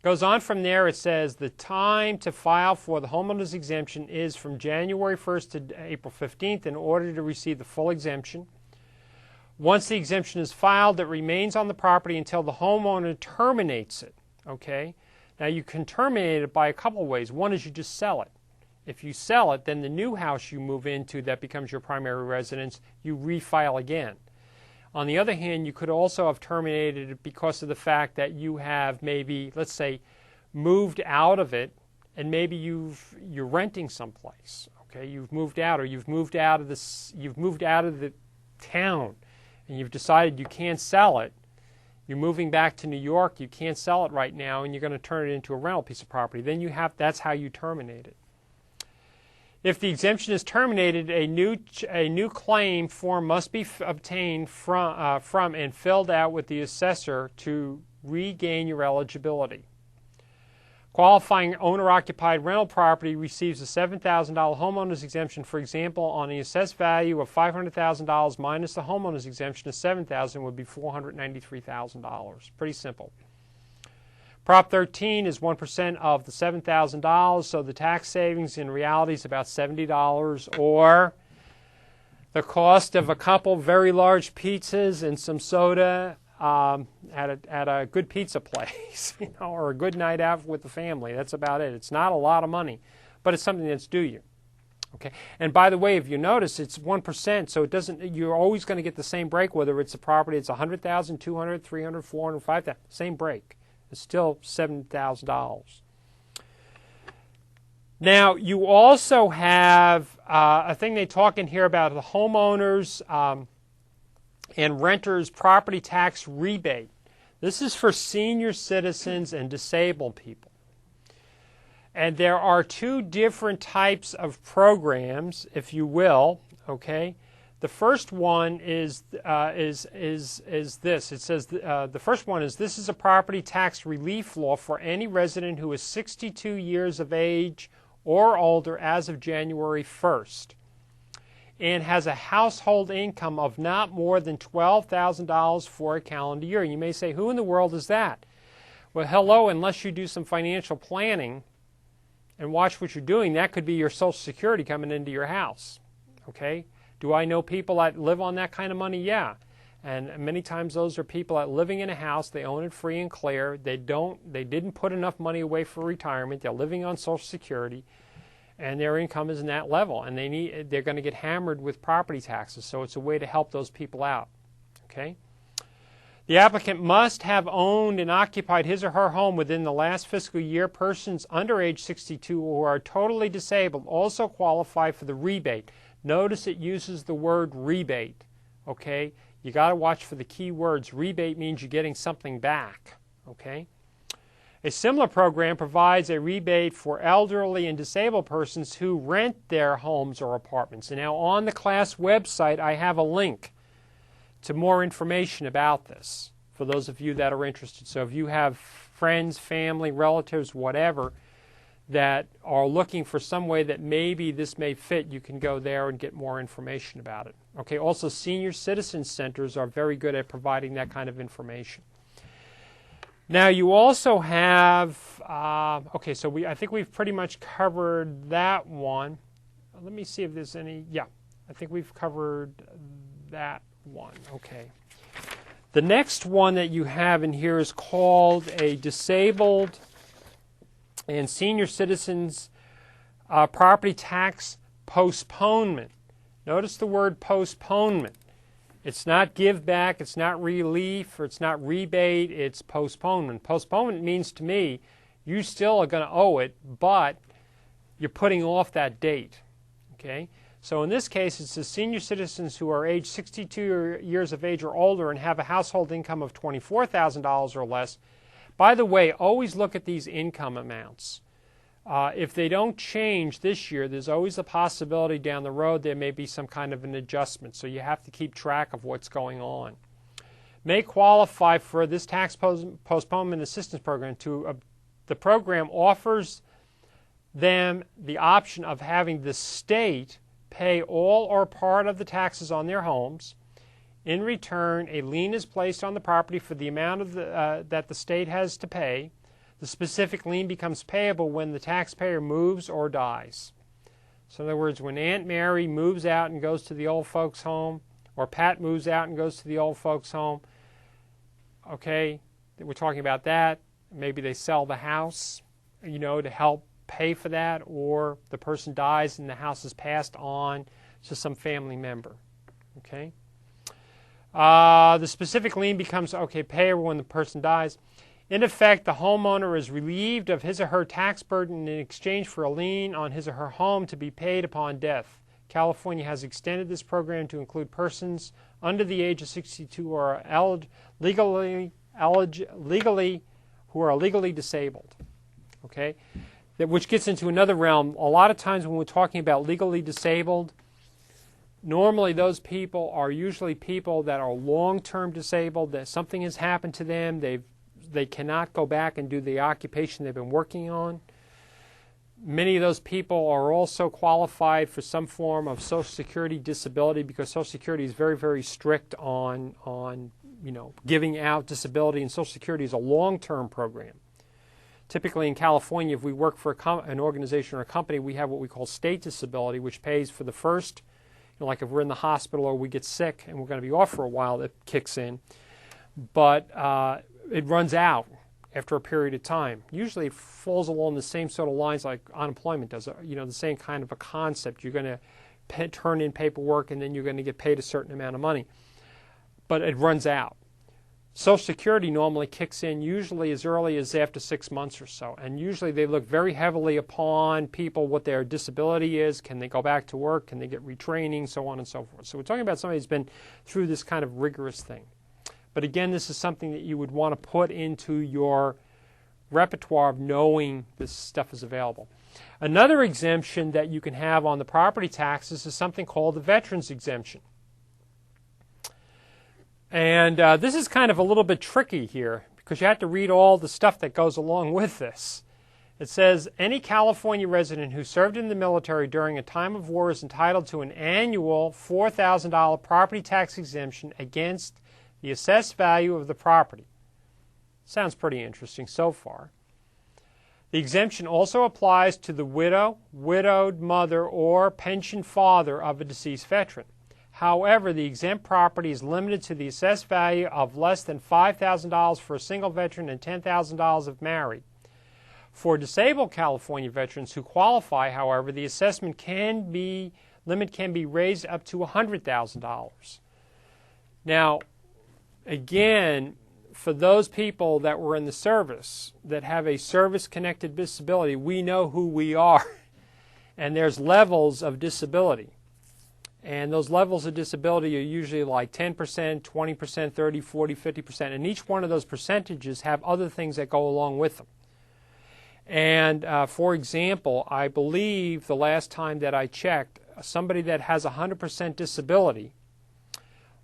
Goes on from there, it says the time to file for the homeowner's exemption is from January 1st to April 15th in order to receive the full exemption. Once the exemption is filed, it remains on the property until the homeowner terminates it, okay? Now you can terminate it by a couple of ways. One is you just sell it. If you sell it, then the new house you move into that becomes your primary residence, you refile again. On the other hand, you could also have terminated it because of the fact that you have maybe, let's say, moved out of it, and maybe you're renting someplace. Okay, you've moved out, or you've moved out of the town, and you've decided you can't sell it. You're moving back to New York. You can't sell it right now, and you're going to turn it into a rental piece of property. Then that's how you terminate it. If the exemption is terminated, a new claim form must be obtained from and filled out with the assessor to regain your eligibility. Qualifying owner-occupied rental property receives a $7,000 homeowner's exemption. For example, on the assessed value of $500,000 minus the homeowner's exemption of $7,000 would be $493,000. Pretty simple. Prop 13 is 1% of the $7,000, so the tax savings in reality is about $70, or the cost of a couple very large pizzas and some soda at a good pizza place, or a good night out with the family. That's about it. It's not a lot of money, but it's something that's due you. Okay. And by the way, if you notice, it's 1%, so it doesn't. You're always going to get the same break, whether it's a property, it's $100,000, $200,000, $300,000, $400,000, $500,000, same break. It's still $7,000. Now, you also have a thing they talk in here about the homeowners and renters property tax rebate. This is for senior citizens and disabled people. And there are two different types of programs, if you will, okay? The first one is this. It says the first one is, this is a property tax relief law for any resident who is 62 years of age or older as of January 1st and has a household income of not more than $12,000 for a calendar year. And you may say, who in the world is that? Well, hello, unless you do some financial planning, and watch what you're doing. That could be your Social Security coming into your house. Okay? Do I know people that live on that kind of money? Yeah. And many times those are people that living in a house, they own it free and clear. They didn't put enough money away for retirement. They're living on Social Security, and their income is in that level, and they're going to get hammered with property taxes. So it's a way to help those people out. Okay? The applicant must have owned and occupied his or her home within the last fiscal year. Persons under age 62 who are totally disabled also qualify for the rebate. Notice it uses the word rebate. Okay? You got to watch for the key words. Rebate means you're getting something back. Okay? A similar program provides a rebate for elderly and disabled persons who rent their homes or apartments. And now on the class website, I have a link to more information about this for those of you that are interested. So if you have friends, family, relatives, whatever, that are looking for some way that maybe this may fit, you can go there and get more information about it. Okay, also senior citizen centers are very good at providing that kind of information. Now you also have, okay, so I think we've pretty much covered that one. Let me see if there's any, yeah, I think we've covered that one. Okay. The next one that you have in here is called a disabled and senior citizens property tax postponement. Notice the word postponement. It's not give back, it's not relief, or it's not rebate, it's postponement. Postponement means to me you still are going to owe it, but you're putting off that date. Okay? So in this case, it's the senior citizens who are age 62 years of age or older and have a household income of $24,000 or less. By the way, always look at these income amounts. If they don't change this year, there's always a possibility down the road there may be some kind of an adjustment. So you have to keep track of what's going on. May qualify for this tax postponement assistance program. The program offers them the option of having the state pay all or part of the taxes on their homes. In return, a lien is placed on the property for the amount of that the state has to pay. The specific lien becomes payable when the taxpayer moves or dies. So in other words, when Aunt Mary moves out and goes to the old folks' home, or Pat moves out and goes to the old folks' home, okay, we're talking about that. Maybe they sell the house, you know, to help pay for that, or the person dies and the house is passed on to some family member. Okay. The specific lien becomes payable when the person dies. In effect, the homeowner is relieved of his or her tax burden in exchange for a lien on his or her home to be paid upon death. California has extended this program to include persons under the age of 62 who are legally disabled. Okay, which gets into another realm. A lot of times when we're talking about legally disabled, normally those people are usually people that are long-term disabled, that something has happened to them, they cannot go back and do the occupation they've been working on. Many of those people are also qualified for some form of Social Security disability, because Social Security is very, very strict on giving out disability, and Social Security is a long-term program. Typically in California, if we work for an organization or a company, we have what we call state disability, which pays for the first, like if we're in the hospital or we get sick and we're going to be off for a while, that kicks in. But it runs out after a period of time. Usually it falls along the same sort of lines like unemployment does, the same kind of a concept. You're going to turn in paperwork and then you're going to get paid a certain amount of money. But it runs out. Social Security normally kicks in usually as early as after 6 months or so. And usually they look very heavily upon people, what their disability is. Can they go back to work? Can they get retraining? So on and so forth. So we're talking about somebody who's been through this kind of rigorous thing. But again, this is something that you would want to put into your repertoire of knowing this stuff is available. Another exemption that you can have on the property taxes is something called the veterans exemption. And this is kind of a little bit tricky here, because you have to read all the stuff that goes along with this. It says, any California resident who served in the military during a time of war is entitled to an annual $4,000 property tax exemption against the assessed value of the property. Sounds pretty interesting so far. The exemption also applies to the widow, widowed mother, or pensioned father of a deceased veteran. However, the exempt property is limited to the assessed value of less than $5,000 for a single veteran and $10,000 if married. For disabled California veterans who qualify, however, the assessment limit can be raised up to $100,000. Now, again, for those people that were in the service that have a service-connected disability, we know who we are, and there's levels of disability. And those levels of disability are usually like 10%, 20%, 30, 40, 50%, and each one of those percentages have other things that go along with them. And for example, I believe the last time that I checked, somebody that has 100% disability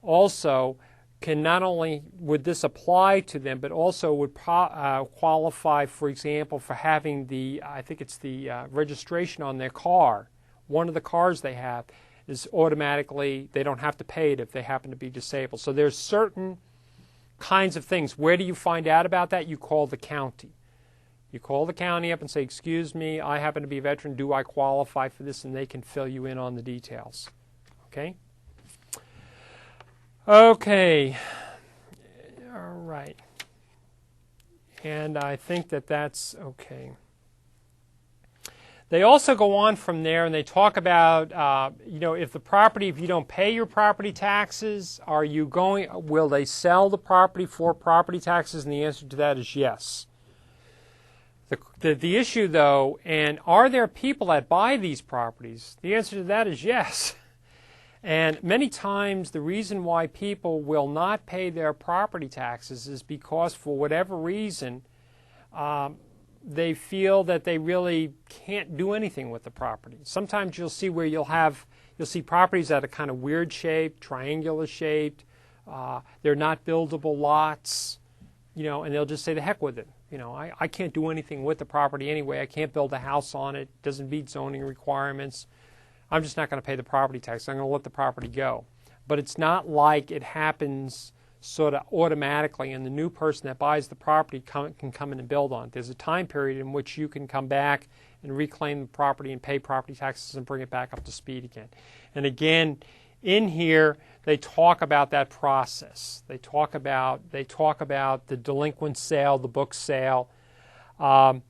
also can not only would this apply to them, but also would qualify, for example, for having the, I think it's the registration on their car. One of the cars they have is automatically, they don't have to pay it if they happen to be disabled. So there's certain kinds of things. Where do you find out about that? You call the county. You call the county up and say, excuse me, I happen to be a veteran, do I qualify for this? And they can fill you in on the details. Okay? Okay. All right. And I think that that's okay. They also go on from there and they talk about, if the property, if you don't pay your property taxes, will they sell the property for property taxes? And the answer to that is yes. The issue, though, and are there people that buy these properties? The answer to that is yes. And many times the reason why people will not pay their property taxes is because for whatever reason they feel that they really can't do anything with the property. Sometimes you'll see where you'll see properties that are kind of weird shaped, triangular shaped. They're not buildable lots, and they'll just say the heck with it. I can't do anything with the property anyway. I can't build a house on it. It doesn't meet zoning requirements. I'm just not going to pay the property tax. I'm going to let the property go. But it's not like it happens sort of automatically and the new person that buys the property can come in and build on it. There's a time period in which you can come back and reclaim the property and pay property taxes and bring it back up to speed again. And again, in here, they talk about that process. They talk about the delinquent sale, the book sale. I'll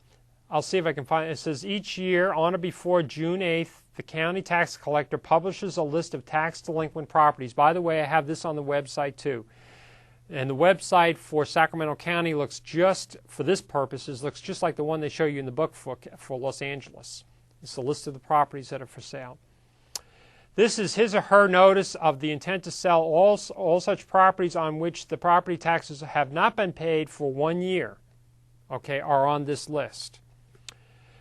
see if I can find it. It says each year on or before June 8th, the county tax collector publishes a list of tax delinquent properties. By the way, I have this on the website too. And the website for Sacramento County looks just, for this purposes, looks just like the one they show you in the book for Los Angeles. It's the list of the properties that are for sale. This is his or her notice of the intent to sell all such properties on which the property taxes have not been paid for 1 year, are on this list.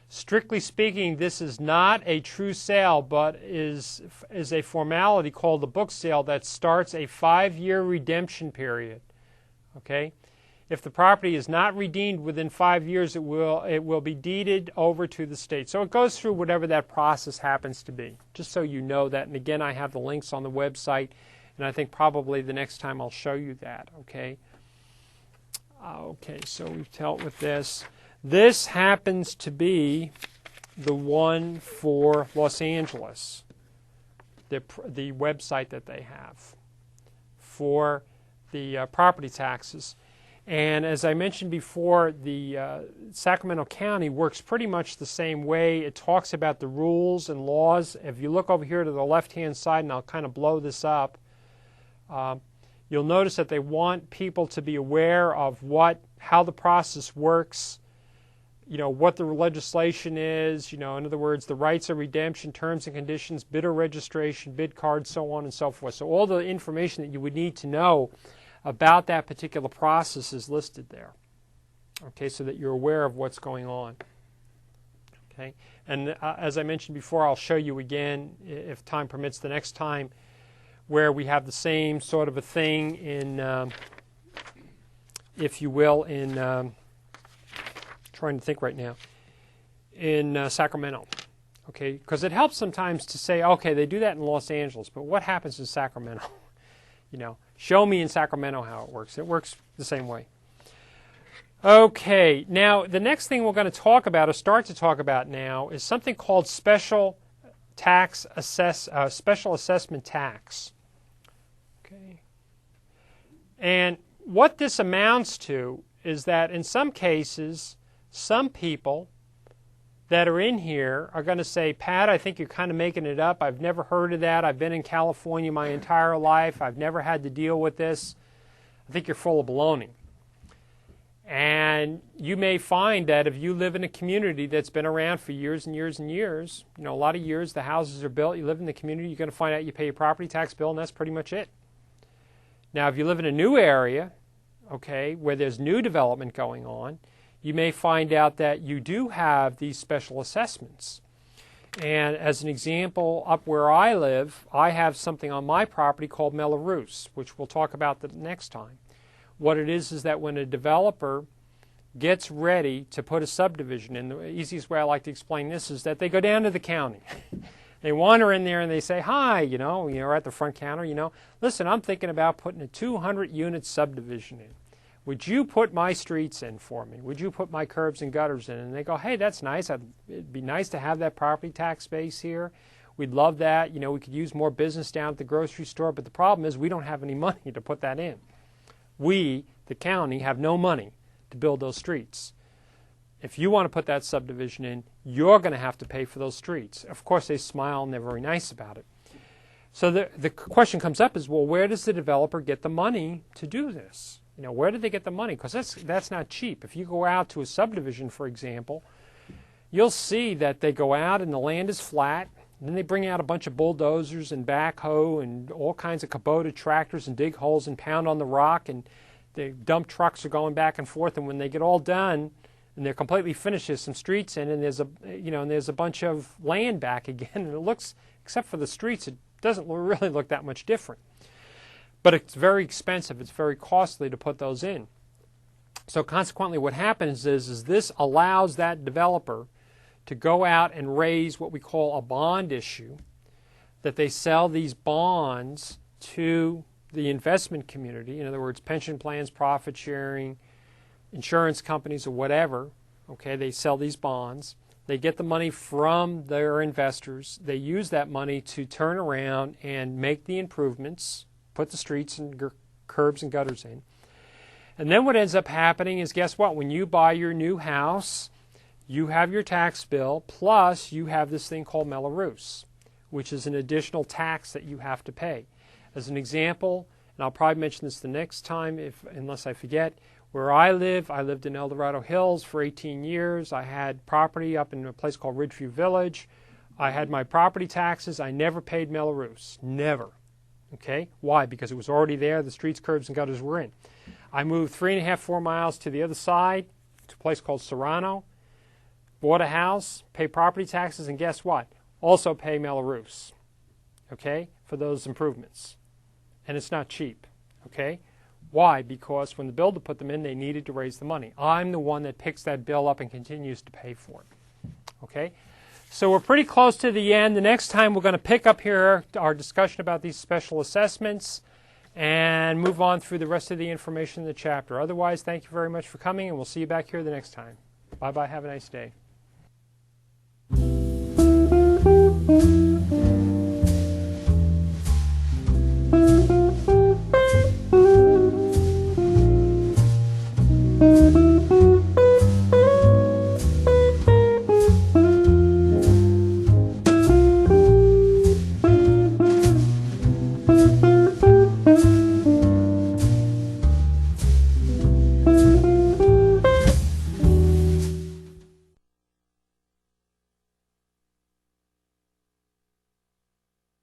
Strictly speaking, this is not a true sale, but is a formality called the book sale that starts a 5-year redemption period. Okay? If the property is not redeemed within 5 years, it will be deeded over to the state. So it goes through whatever that process happens to be, just so you know that. And again, I have the links on the website, and I think probably the next time I'll show you that. Okay? Okay, so we've dealt with this. This happens to be the one for Los Angeles, the website that they have for the property taxes. And as I mentioned before, the Sacramento County works pretty much the same way. It talks about the rules and laws. If you look over here to the left-hand side, and I'll kind of blow this up, you'll notice that they want people to be aware of how the process works, what the legislation is, in other words, the rights of redemption, terms and conditions, bidder registration, bid cards, so on and so forth. So all the information that you would need to know about that particular process is listed there, okay, so that you're aware of what's going on. Okay, and as I mentioned before, I'll show you again, if time permits, the next time, where we have the same sort of a thing in, if you will, in trying to think right now, in Sacramento, okay, because it helps sometimes to say, okay, they do that in Los Angeles, but what happens in Sacramento? Show me in Sacramento how it works. It works the same way. Okay, now the next thing we're going to talk about, or start to talk about now, is something called special assessment tax. Okay, and what this amounts to is that in some cases, some people that are in here are going to say, Pat, I think you're kind of making it up. I've never heard of that. I've been in California my entire life. I've never had to deal with this. I think you're full of baloney. And you may find that if you live in a community that's been around for years and years and years, a lot of years, the houses are built, you live in the community, you're going to find out you pay your property tax bill, and that's pretty much it. Now, if you live in a new area, okay, where there's new development going on, you may find out that you do have these special assessments. And as an example, up where I live, I have something on my property called Melrose, which we'll talk about the next time. What it is that when a developer gets ready to put a subdivision in, the easiest way I like to explain this is that they go down to the county. They wander in there and they say, hi, you're at the front counter, listen, I'm thinking about putting a 200-unit subdivision in. Would you put my streets in for me? Would you put my curbs and gutters in? And they go, hey, that's nice. It'd be nice to have that property tax base here. We'd love that. We could use more business down at the grocery store. But the problem is we don't have any money to put that in. We, the county, have no money to build those streets. If you want to put that subdivision in, you're going to have to pay for those streets. Of course, they smile and they're very nice about it. So the question comes up is, well, where does the developer get the money to do this? Where do they get the money? Because that's not cheap. If you go out to a subdivision, for example, you'll see that they go out and the land is flat. And then they bring out a bunch of bulldozers and backhoe and all kinds of Kubota tractors and dig holes and pound on the rock. And the dump trucks are going back and forth. And when they get all done and they're completely finished, there's some streets in, and there's a bunch of land back again. And it looks, except for the streets, it doesn't really look that much different. But it's very expensive. It's very costly to put those in. So consequently, what happens is this allows that developer to go out and raise what we call a bond issue, that they sell these bonds to the investment community, in other words, pension plans, profit sharing, insurance companies, or whatever. Okay, they sell these bonds. They get the money from their investors. They use that money to turn around and make the improvements, put the streets and curbs and gutters in. And then what ends up happening is, guess what? When you buy your new house, you have your tax bill, plus you have this thing called Melrose, which is an additional tax that you have to pay. As an example, and I'll probably mention this the next time unless I forget, where I lived in El Dorado Hills for 18 years. I had property up in a place called Ridgeview Village. I had my property taxes. I never paid Melrose. Never. Okay? Why? Because it was already there. The streets, curbs, and gutters were in. I moved 3.5, 4 miles to the other side to a place called Serrano. Bought a house, pay property taxes, and guess what? Also pay Melrose, okay, for those improvements. And it's not cheap, okay? Why? Because when the builder put them in, they needed to raise the money. I'm the one that picks that bill up and continues to pay for it, okay? So we're pretty close to the end. The next time we're going to pick up here our discussion about these special assessments and move on through the rest of the information in the chapter. Otherwise, thank you very much for coming, and we'll see you back here the next time. Bye-bye. Have a nice day.